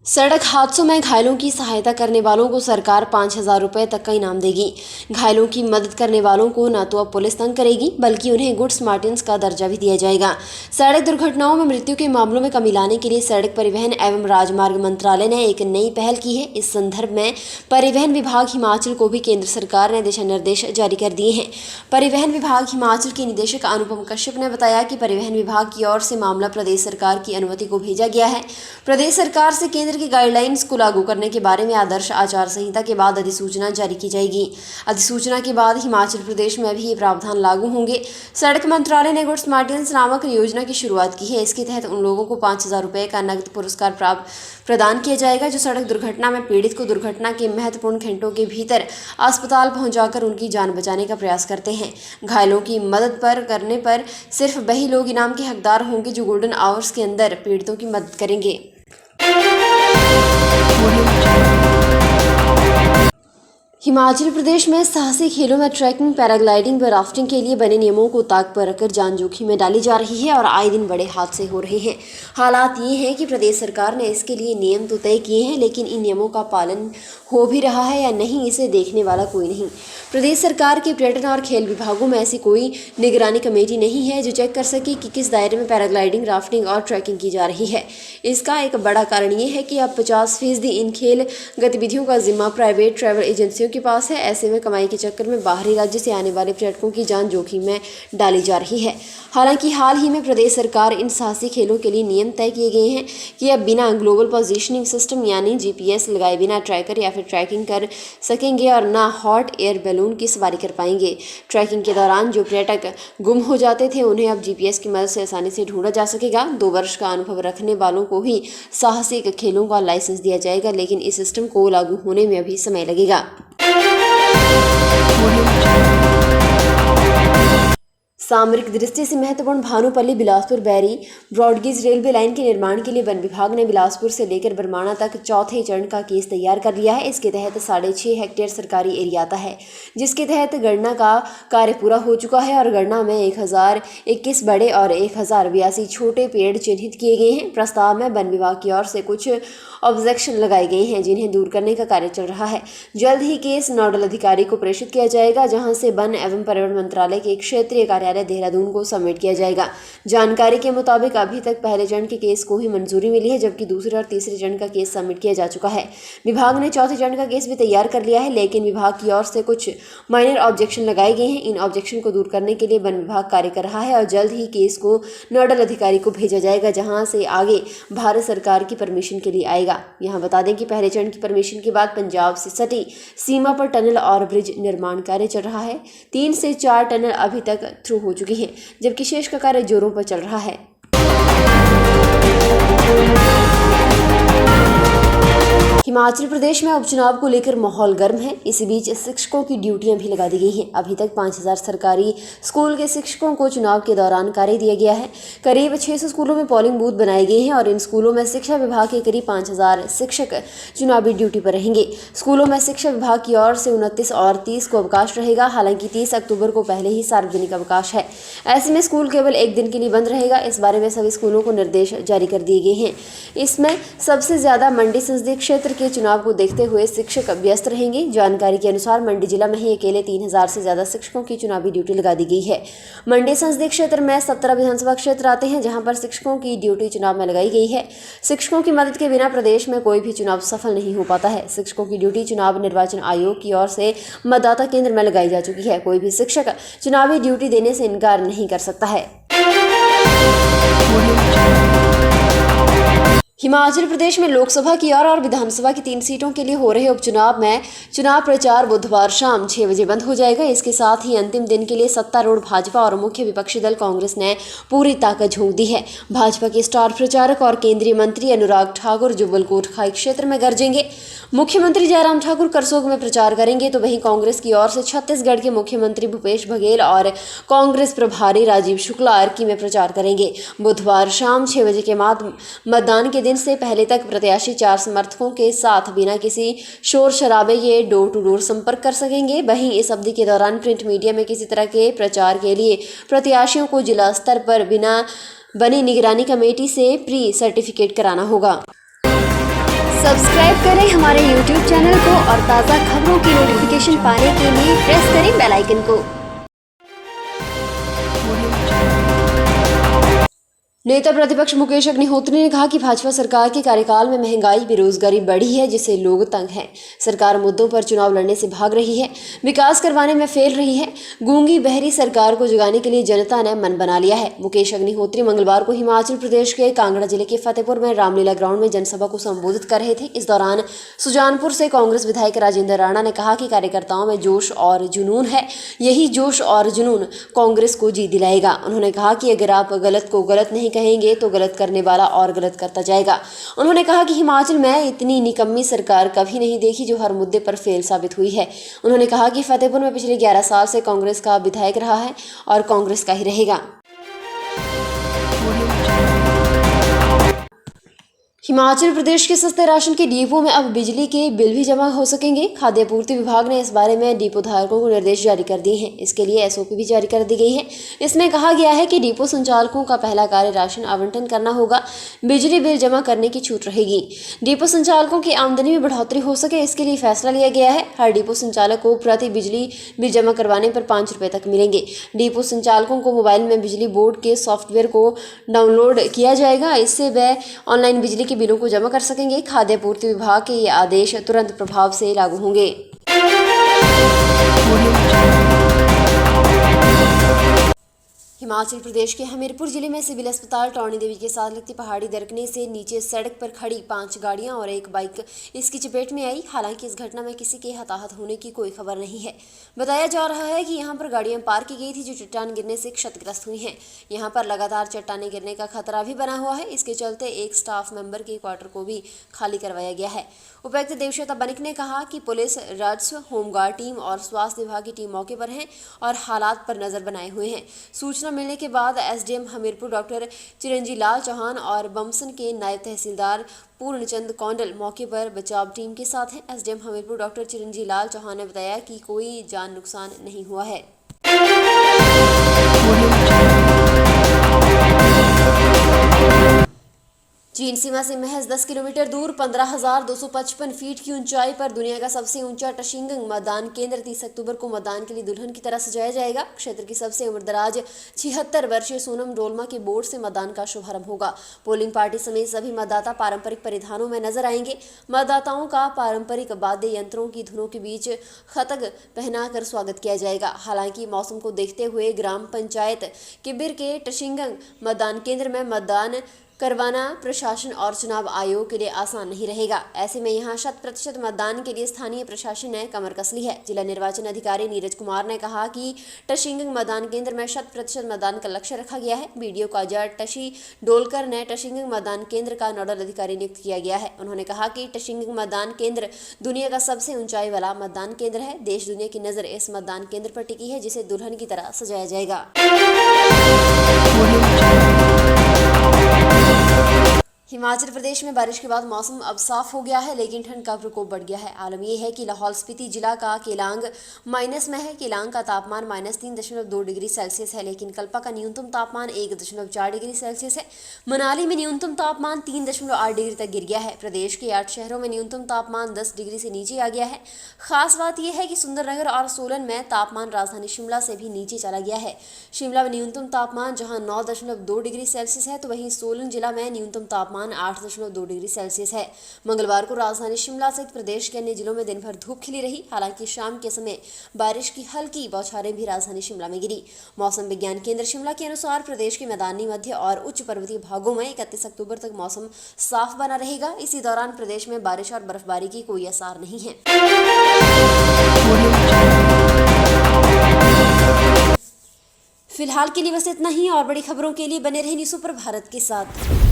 सड़क हादसों में घायलों की सहायता करने वालों को सरकार 5,000 रुपये तक का इनाम देगी। घायलों की मदद करने वालों को न तो अब पुलिस तंग करेगी, बल्कि उन्हें गुड्स मार्टिन्स का दर्जा भी दिया जाएगा। सड़क दुर्घटनाओं में मृत्यु के मामलों में कमी लाने के लिए सड़क परिवहन एवं राजमार्ग मंत्रालय ने एक नई पहल की है। इस संदर्भ में परिवहन विभाग हिमाचल को भी केंद्र सरकार ने दिशा निर्देश जारी कर दिए हैं। परिवहन विभाग हिमाचल के निदेशक अनुपम कश्यप ने बताया कि परिवहन विभाग की ओर से मामला प्रदेश सरकार की अनुमति को भेजा गया है। प्रदेश सरकार से केंद्र की गाइडलाइंस को लागू करने के बारे में आदर्श आचार संहिता के बाद अधिसूचना जारी की जाएगी। अधिसूचना के बाद हिमाचल प्रदेश में भी ये प्रावधान लागू होंगे। सड़क मंत्रालय ने गुड्स मार्टिन्स नामक योजना की शुरुआत की है। इसके तहत उन लोगों को 5,000 रुपये का नकद पुरस्कार प्रदान किया जाएगा जो सड़क दुर्घटना में पीड़ित को दुर्घटना के महत्वपूर्ण घंटों के भीतर अस्पताल पहुंचाकर उनकी जान बचाने का प्रयास करते हैं। घायलों की मदद करने पर सिर्फ वही लोग इनाम के हकदार होंगे जो गोल्डन आवर्स के अंदर पीड़ितों की मदद करेंगे। हिमाचल प्रदेश में साहसी खेलों में ट्रैकिंग, पैराग्लाइडिंग व राफ्टिंग के लिए बने नियमों को ताक पर रखकर जान जोखिम में डाली जा रही है और आए दिन बड़े हादसे हो रहे हैं। हालात ये हैं कि प्रदेश सरकार ने इसके लिए नियम तो तय किए हैं, लेकिन इन नियमों का पालन हो भी रहा है या नहीं, इसे देखने वाला कोई नहीं। प्रदेश सरकार के पर्यटन और खेल विभागों में ऐसी कोई निगरानी कमेटी नहीं है जो चेक कर सके कि किस दायरे में पैराग्लाइडिंग, राफ्टिंग और ट्रैकिंग की जा रही है। इसका एक बड़ा कारण ये है कि अब 50% इन खेल गतिविधियों का जिम्मा प्राइवेट ट्रैवल एजेंसियों के पास है। ऐसे में कमाई के चक्कर में बाहरी राज्य से आने वाले पर्यटकों की जान जोखिम में डाली जा रही है। हालांकि हाल ही में प्रदेश सरकार इन साहसी खेलों के लिए नियम तय किए गए हैं कि अब बिना ग्लोबल पोजीशनिंग सिस्टम यानी GPS लगाए बिना ट्रैकर या फिर ट्रैकिंग कर सकेंगे और ना हॉट एयर बैलून की सवारी कर पाएंगे। ट्रैकिंग के दौरान जो पर्यटक गुम हो जाते थे उन्हें अब GPS की मदद से आसानी से ढूंढा जा सकेगा। 2 वर्ष का अनुभव रखने वालों को ही साहसिक खेलों का लाइसेंस दिया जाएगा, लेकिन इस सिस्टम को लागू होने में अभी समय लगेगा। सामरिक दृष्टि से महत्वपूर्ण भानुपल्ली बिलासपुर बैरी ब्रॉडगेज रेलवे लाइन के निर्माण के लिए वन विभाग ने बिलासपुर से लेकर बरमाणा तक चौथे चरण का केस तैयार कर लिया है। इसके तहत 6.5 हेक्टेयर सरकारी एरिया आता है, जिसके तहत गणना का कार्य पूरा हो चुका है और गणना में 1021 बड़े और 1082 छोटे पेड़ चिन्हित किए गए हैं। प्रस्ताव में वन विभाग की ओर से कुछ ऑब्जेक्शन लगाए गए हैं, जिन्हें दूर करने का कार्य चल रहा है। जल्द ही केस नोडल अधिकारी को प्रेषित किया जाएगा, जहां से वन एवं पर्यावरण मंत्रालय के क्षेत्रीय कार्यालय देहरादून को सबमिट किया जाएगा। जानकारी के मुताबिक अभी तक पहले चरण के केस को ही मंजूरी मिली है, जबकि दूसरे और तीसरे चरण का केस सबमिट किया जा चुका है। विभाग ने चौथे चरण का केस भी तैयार कर लिया है, लेकिन विभाग की ओर से कुछ माइनर ऑब्जेक्शन लगाए गए हैं। इन ऑब्जेक्शन को दूर करने के लिए वन विभाग कार्य कर रहा है और जल्द ही केस को नोडल अधिकारी को भेजा जाएगा, जहां से आगे भारत सरकार की परमिशन के लिए आएगा। यहाँ बता दें कि पहले चरण की परमिशन के बाद पंजाब से सटी सीमा पर टनल और ब्रिज निर्माण कार्य चल रहा है। 3 से 4 टनल अभी तक थ्रू हो चुकी हैं, जबकि शेष का कार्य जोरों पर चल रहा है। हिमाचल प्रदेश में उपचुनाव को लेकर माहौल गर्म है। इसी बीच शिक्षकों की ड्यूटियां भी लगा दी गई हैं। अभी तक 5,000 सरकारी स्कूल के शिक्षकों को चुनाव के दौरान कार्य दिया गया है। करीब 600 स्कूलों में पोलिंग बूथ बनाए गए हैं और इन स्कूलों में शिक्षा विभाग के करीब 5,000 शिक्षक चुनावी ड्यूटी पर रहेंगे। स्कूलों में शिक्षा विभाग की ओर से 29 और 30 को अवकाश रहेगा। हालांकि 30 अक्टूबर को पहले ही सार्वजनिक अवकाश है। ऐसे में स्कूल केवल 1 दिन के लिए बंद रहेगा। इस बारे में सभी स्कूलों को निर्देश जारी कर दिए गए हैं। इसमें सबसे ज्यादा मंडी संसदीय क्षेत्र के चुनाव को देखते हुए शिक्षक व्यस्त रहेंगे। जानकारी के अनुसार मंडी जिला में ही अकेले 3,000 से ज्यादा शिक्षकों की चुनावी ड्यूटी लगा दी गई है। मंडी संसदीय क्षेत्र में 17 विधानसभा क्षेत्र आते हैं, जहां पर शिक्षकों की ड्यूटी चुनाव में लगाई गई है। शिक्षकों की मदद के बिना प्रदेश में कोई भी चुनाव सफल नहीं हो पाता है। शिक्षकों की ड्यूटी चुनाव निर्वाचन आयोग की ओर से मतदाता केंद्र में लगाई जा चुकी है। कोई भी शिक्षक चुनावी ड्यूटी देने से इनकार नहीं कर सकता है। हिमाचल प्रदेश में लोकसभा की और विधानसभा की 3 सीटों के लिए हो रहे उपचुनाव में चुनाव प्रचार बुधवार शाम 6 बजे बंद हो जाएगा। इसके साथ ही अंतिम दिन के लिए सत्तारूढ़ भाजपा और मुख्य विपक्षी दल कांग्रेस ने पूरी ताकत झोंक दी है। भाजपा के स्टार प्रचारक और केंद्रीय मंत्री अनुराग ठाकुर जुब्बल कोटखाई क्षेत्र में गरजेंगे। मुख्यमंत्री जयराम ठाकुर करसोग में प्रचार करेंगे, तो वहीं कांग्रेस की ओर से छत्तीसगढ़ के मुख्यमंत्री भूपेश बघेल और कांग्रेस प्रभारी राजीव शुक्ला अर्की में प्रचार करेंगे। बुधवार शाम 6 बजे के बाद मतदान के दिन से पहले तक प्रत्याशी 4 समर्थकों के साथ बिना किसी शोर शराबे के डोर टू डोर संपर्क कर सकेंगे। वहीं इस अवधि के दौरान प्रिंट मीडिया में किसी तरह के प्रचार के लिए प्रत्याशियों को जिला स्तर पर बिना बनी निगरानी कमेटी से प्री सर्टिफिकेट कराना होगा। सब्सक्राइब करें हमारे YouTube चैनल को और ताज़ा खबरों की नोटिफिकेशन पाने के लिए प्रेस करें बेल आइकन को। नेता प्रतिपक्ष मुकेश अग्निहोत्री ने कहा कि भाजपा सरकार के कार्यकाल में महंगाई बेरोजगारी बढ़ी है, जिससे लोग तंग हैं। सरकार मुद्दों पर चुनाव लड़ने से भाग रही है, विकास करवाने में फेल रही है। गूंगी बहरी सरकार को जगाने के लिए जनता ने मन बना लिया है। मुकेश अग्निहोत्री मंगलवार को हिमाचल प्रदेश के कांगड़ा जिले के फतेहपुर में रामलीला ग्राउंड में जनसभा को संबोधित कर रहे थे। इस दौरान सुजानपुर से कांग्रेस विधायक राजेंद्र राणा ने कहा कि कार्यकर्ताओं में जोश और जुनून है, यही जोश और जुनून कांग्रेस को जीत दिलाएगा। उन्होंने कहा कि अगर आप गलत को गलत नहीं कहेंगे तो गलत करने वाला और गलत करता जाएगा। उन्होंने कहा कि हिमाचल में इतनी निकम्मी सरकार कभी नहीं देखी जो हर मुद्दे पर फेल साबित हुई है। उन्होंने कहा कि फतेहपुर में पिछले 11 साल से कांग्रेस का विधायक रहा है और कांग्रेस का ही रहेगा। हिमाचल प्रदेश के सस्ते राशन के डिपो में अब बिजली के बिल भी जमा हो सकेंगे। खाद्य आपूर्ति विभाग ने इस बारे में डिपो धारकों को निर्देश जारी कर दिए हैं। इसके लिए एसओपी भी जारी कर दी गई है। इसमें कहा गया है कि डिपो संचालकों का पहला कार्य राशन आवंटन करना होगा। बिजली बिल जमा करने की छूट रहेगी। डिपो संचालकों की आमदनी में बढ़ोतरी हो सके, इसके लिए फैसला लिया गया है। हर डिपो संचालक को प्रति बिजली बिल जमा करवाने पर 5 रुपये तक मिलेंगे। डिपो संचालकों को मोबाइल में बिजली बोर्ड के सॉफ्टवेयर को डाउनलोड किया जाएगा। इससे वे ऑनलाइन बिजली बिलों को जमा कर सकेंगे। खाद्य आपूर्ति विभाग के ये आदेश तुरंत प्रभाव से लागू होंगे। हिमाचल प्रदेश के हमीरपुर जिले में सिविल अस्पताल टौणी देवी के साथ लगती पहाड़ी दरकने से नीचे सड़क पर खड़ी 5 गाड़ियां और एक बाइक इसकी चपेट में आई। हालांकि इस घटना में किसी के हताहत होने की कोई खबर नहीं है। बताया जा रहा है कि यहां पर गाड़ियां पार्क की गई थी जो चट्टान गिरने से क्षतिग्रस्त हुई हैं। यहां पर लगातार चट्टानें गिरने का खतरा भी बना हुआ है। इसके चलते एक स्टाफ मेंबर के क्वार्टर को भी खाली करवाया गया है। उपायुक्त देवश्वेता बनिक ने कहा कि पुलिस, राजस्व, होमगार्ड टीम और स्वास्थ्य विभाग की टीम मौके पर हैं और हालात पर नजर बनाए हुए हैं। सूचना मिलने के बाद एसडीएम हमीरपुर डॉक्टर चिरंजी लाल चौहान और बमसन के नायब तहसीलदार पूर्णचंद कौंडल मौके पर बचाव टीम के साथ हैं। एसडीएम हमीरपुर डॉक्टर चिरंजी लाल चौहान ने बताया कि कोई जान नुकसान नहीं हुआ है। चीन सीमा से महज 10 किलोमीटर दूर 15,255 फीट की ऊंचाई पर दुनिया का सबसे ऊंचा टशिंगंग मतदान केंद्र 30 अक्टूबर को मतदान के लिए दुल्हन की तरह सजाया जाएगा। क्षेत्र की सबसे उम्रदराज 76 वर्षीय सोनम डोलमा के बोर्ड से मतदान का शुभारंभ होगा। पोलिंग पार्टी समेत सभी मतदाता पारंपरिक परिधानों में नजर आएंगे। मतदाताओं का पारंपरिक वाद्य यंत्रों की धुनों के बीच खतग पहनाकर स्वागत किया जाएगा। हालांकि मौसम को देखते हुए ग्राम पंचायत किबिर के टशिंगंग मतदान केंद्र में मतदान करवाना प्रशासन और चुनाव आयोग के लिए आसान नहीं रहेगा। ऐसे में यहां 100% मतदान के लिए स्थानीय प्रशासन ने कमर कस ली है। जिला निर्वाचन अधिकारी नीरज कुमार ने कहा कि टशिंगंग मतदान केंद्र में 100% मतदान का लक्ष्य रखा गया है। वीडियो काजर टशी डोलकर ने टशिंगंग मतदान केंद्र का नोडल अधिकारी नियुक्त किया गया है। उन्होंने कहा कि टशिंगंग मतदान केंद्र दुनिया का सबसे ऊंचाई वाला मतदान केंद्र है। देश दुनिया की नजर इस मतदान केंद्र पर टिकी है, जिसे दुल्हन की तरह सजाया जाएगा। हिमाचल प्रदेश में बारिश के बाद मौसम अब साफ हो गया है, लेकिन ठंड का प्रकोप बढ़ गया है। आलम यह है कि लाहौल स्पीति जिला का केलांग माइनस में है। केलांग का तापमान -3.2 डिग्री सेल्सियस है, लेकिन कल्पा का न्यूनतम तापमान 1.4 डिग्री सेल्सियस है। मनाली में न्यूनतम तापमान 3.8 डिग्री तक गिर गया है। प्रदेश के 8 शहरों में न्यूनतम तापमान 10 डिग्री से नीचे आ गया है। खास बात यह है कि सुंदरनगर और सोलन में तापमान राजधानी शिमला से भी नीचे चला गया है। शिमला में न्यूनतम तापमान जहां 9.2 डिग्री सेल्सियस है, तो वहीं सोलन जिला में न्यूनतम तापमान 8.2 डिग्री सेल्सियस है। मंगलवार को राजधानी शिमला सहित प्रदेश के अन्य जिलों में दिन भर धूप खिली रही। हालांकि शाम के समय बारिश की हल्की बौछारें भी राजधानी शिमला में गिरी। मौसम विज्ञान केंद्र शिमला के अनुसार प्रदेश के मैदानी, मध्य और उच्च पर्वतीय भागों में 31 अक्टूबर तक मौसम साफ बना रहेगा। इसी दौरान प्रदेश में बारिश और बर्फबारी की कोई आसार नहीं है। फिलहाल के लिए बस इतना ही। और बड़ी खबरों के लिए बने रहे न्यूज़ सुपर भारत के साथ।